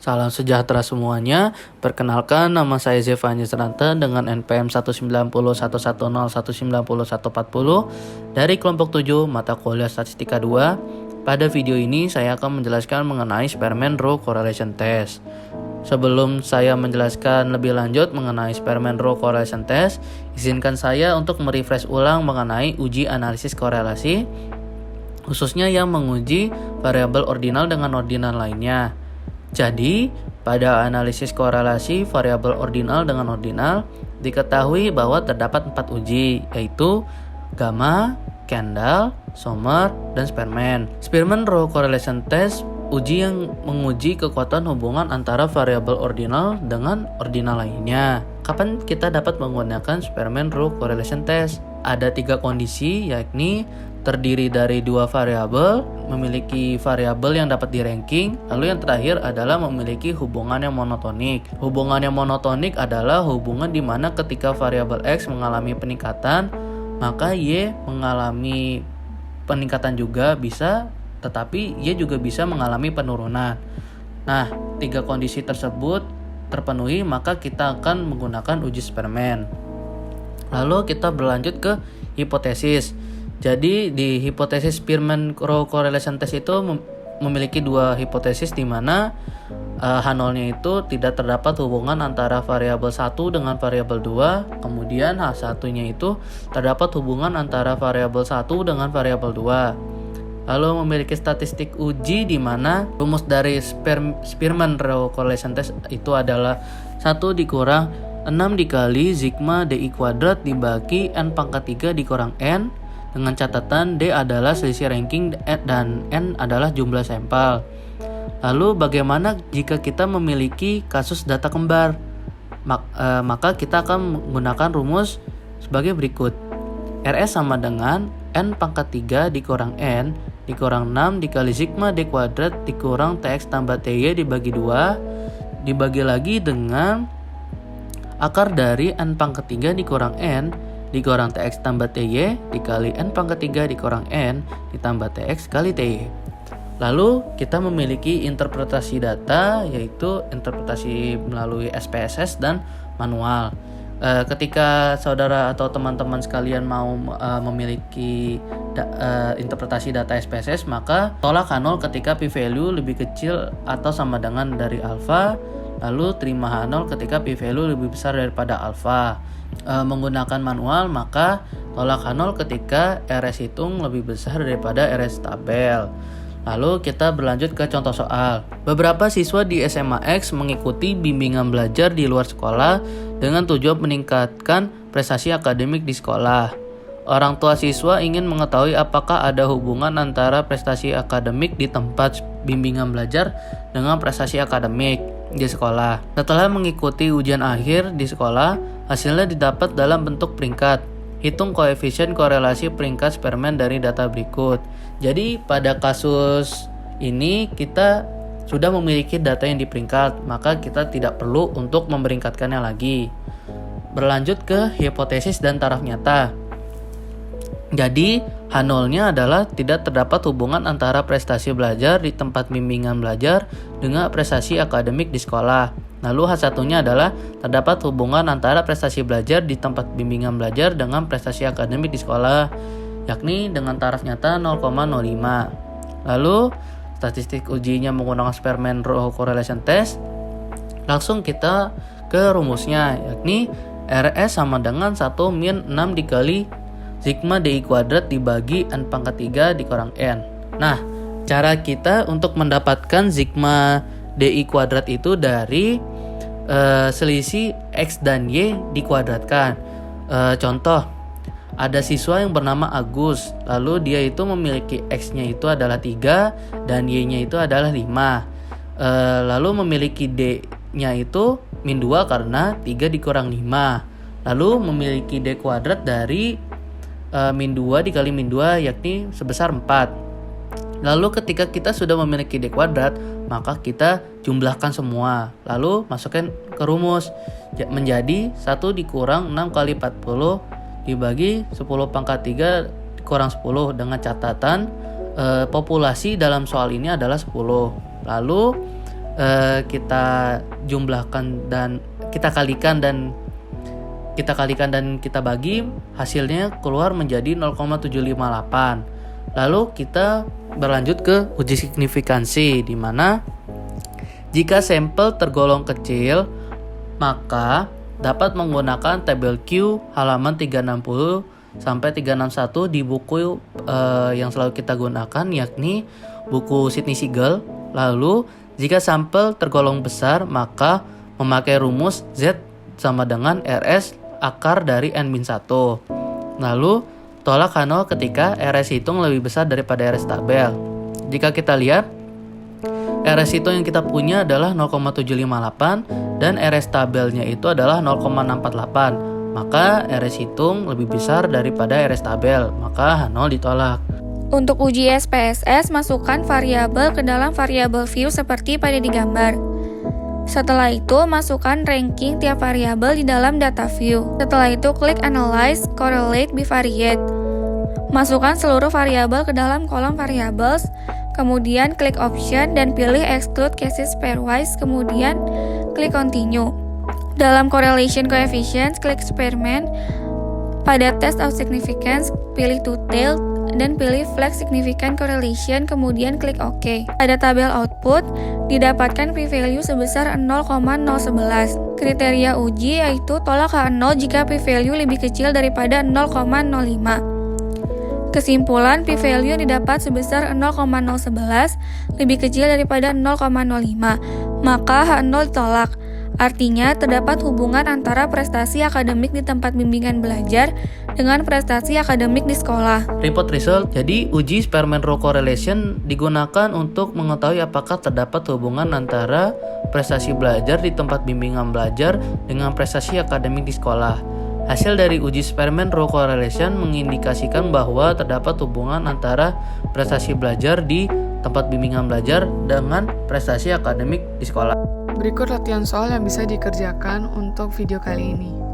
Salam sejahtera semuanya. Perkenalkan, nama saya Zevanya Seranta dengan NPM 1901101901940 dari kelompok 7 mata kuliah Statistika 2. Pada video ini saya akan menjelaskan mengenai Spearman Row Correlation Test. Sebelum saya menjelaskan lebih lanjut mengenai Spearman Row Correlation Test, izinkan saya untuk merefresh ulang mengenai uji analisis korelasi, khususnya yang menguji variabel ordinal dengan ordinal lainnya. Jadi, pada analisis korelasi variabel ordinal dengan ordinal, diketahui bahwa terdapat 4 uji, yaitu Gamma, Kendall, Sommer, dan Spearman. Spearman Row Correlation Test uji yang menguji kekuatan hubungan antara variabel ordinal dengan ordinal lainnya. Kapan kita dapat menggunakan Spearman Row Correlation Test? Ada 3 kondisi, yakni terdiri dari 2 variabel, memiliki variabel yang dapat di-ranking, lalu yang terakhir adalah memiliki hubungan yang monotonik. Hubungan yang monotonik adalah hubungan di mana ketika variabel X mengalami peningkatan, maka Y mengalami peningkatan juga bisa, tetapi Y juga bisa mengalami penurunan. Nah, 3 kondisi tersebut terpenuhi, maka kita akan menggunakan uji Spearman. Lalu kita berlanjut ke hipotesis. Jadi di hipotesis Spearman Row Correlation Test itu memiliki 2 hipotesis, di mana H0-nya itu tidak terdapat hubungan antara variabel 1 dengan variabel 2, kemudian H1-nya itu terdapat hubungan antara variabel 1 dengan variabel 2. Lalu memiliki statistik uji di mana rumus dari Spearman Row Correlation Test itu adalah 1 dikurang 6 dikali sigma DI kuadrat dibagi N pangkat 3 dikurang N, dengan catatan D adalah selisih ranking dan N adalah jumlah sampel. Lalu bagaimana jika kita memiliki kasus data kembar? Maka kita akan menggunakan rumus sebagai berikut. RS sama dengan N pangkat 3 dikurang N dikurang 6 dikali sigma D kuadrat dikurang TX tambah TY dibagi 2, dibagi lagi dengan akar dari N pangkat 3 dikurang N dikurang TX tambah TY dikali N pangkat 3 dikurang N ditambah TX kali TY. Lalu kita memiliki interpretasi data, yaitu interpretasi melalui SPSS dan manual. Ketika saudara atau teman-teman sekalian mau memiliki interpretasi data SPSS, maka tolak H0 ketika p-value lebih kecil atau sama dengan dari alfa, lalu terima H0 ketika p-value lebih besar daripada alfa. Menggunakan manual, maka tolak H0 ketika RS hitung lebih besar daripada RS tabel. Lalu kita berlanjut ke contoh soal. Beberapa siswa di SMA X mengikuti bimbingan belajar di luar sekolah dengan tujuan meningkatkan prestasi akademik di sekolah. Orang tua siswa ingin mengetahui apakah ada hubungan antara prestasi akademik di tempat bimbingan belajar dengan prestasi akademik di sekolah. Setelah mengikuti ujian akhir di sekolah, hasilnya didapat dalam bentuk peringkat. Hitung koefisien korelasi peringkat Spearman dari data berikut. Jadi pada kasus ini kita sudah memiliki data yang diperingkat, maka kita tidak perlu untuk memperingkatkannya lagi. Berlanjut ke hipotesis dan taraf nyata. Jadi H0-nya adalah tidak terdapat hubungan antara prestasi belajar di tempat bimbingan belajar dengan prestasi akademik di sekolah. Lalu H1-nya adalah terdapat hubungan antara prestasi belajar di tempat bimbingan belajar dengan prestasi akademik di sekolah, yakni dengan taraf nyata 0,05. Lalu statistik ujinya menggunakan Spearman Row Correlation Test. Langsung kita ke rumusnya, yakni RS sama dengan 1 min 6 dikali sigma DI kuadrat dibagi N pangkat 3 dikurang N. Nah, cara kita untuk mendapatkan sigma DI kuadrat itu dari selisih X dan Y dikuadratkan. Contoh, ada siswa yang bernama Agus, lalu dia itu memiliki X-nya itu adalah 3 dan Y-nya itu adalah 5. Lalu memiliki D-nya itu min 2 karena 3 dikurang 5. Lalu memiliki D kuadrat dari min 2 dikali min 2, yakni sebesar 4. Lalu ketika kita sudah memiliki D kuadrat, maka kita jumlahkan semua, lalu masukkan ke rumus menjadi 1 dikurang 6 kali 40 dibagi 10 pangkat 3 dikurang 10, dengan catatan populasi dalam soal ini adalah 10. Lalu kita jumlahkan dan kita kalikan dan kita bagi, hasilnya keluar menjadi 0,758. Lalu kita berlanjut ke uji signifikansi, di mana jika sampel tergolong kecil, maka dapat menggunakan tabel Q halaman 360 sampai 361 di buku yang selalu kita gunakan, yakni buku Sidney Siegel. Lalu jika sampel tergolong besar, maka memakai rumus Z sama dengan RS akar dari N-1. Lalu tolak H0 ketika RS hitung lebih besar daripada RS tabel. Jika kita lihat, RS hitung yang kita punya adalah 0,758 dan RS tabelnya itu adalah 0,648. Maka RS hitung lebih besar daripada RS tabel, maka H0 ditolak. Untuk uji SPSS, masukkan variabel ke dalam variabel view seperti pada di gambar. Setelah itu, masukkan ranking tiap variabel di dalam data view. Setelah itu, klik Analyze, Correlate, Bivariate. Masukkan seluruh variabel ke dalam kolom Variables, kemudian klik Option dan pilih Exclude Cases Pairwise, kemudian klik Continue. Dalam Correlation Coefficients, klik Spearman. Pada Test of Significance, pilih Two-Tailed dan pilih Flag Significant Correlation, kemudian klik OK. Pada tabel output, didapatkan p-value sebesar 0,011. Kriteria uji yaitu tolak H0 jika p-value lebih kecil daripada 0,05. Kesimpulan, p-value didapat sebesar 0,011 lebih kecil daripada 0,05, maka H0 ditolak. Artinya, terdapat hubungan antara prestasi akademik di tempat bimbingan belajar dengan prestasi akademik di sekolah. Report result. Jadi, uji Spearman-Rho correlation digunakan untuk mengetahui apakah terdapat hubungan antara prestasi belajar di tempat bimbingan belajar dengan prestasi akademik di sekolah. Hasil dari uji Spearman-Rho correlation mengindikasikan bahwa terdapat hubungan antara prestasi belajar di tempat bimbingan belajar dengan prestasi akademik di sekolah. Berikut latihan soal yang bisa dikerjakan untuk video kali ini.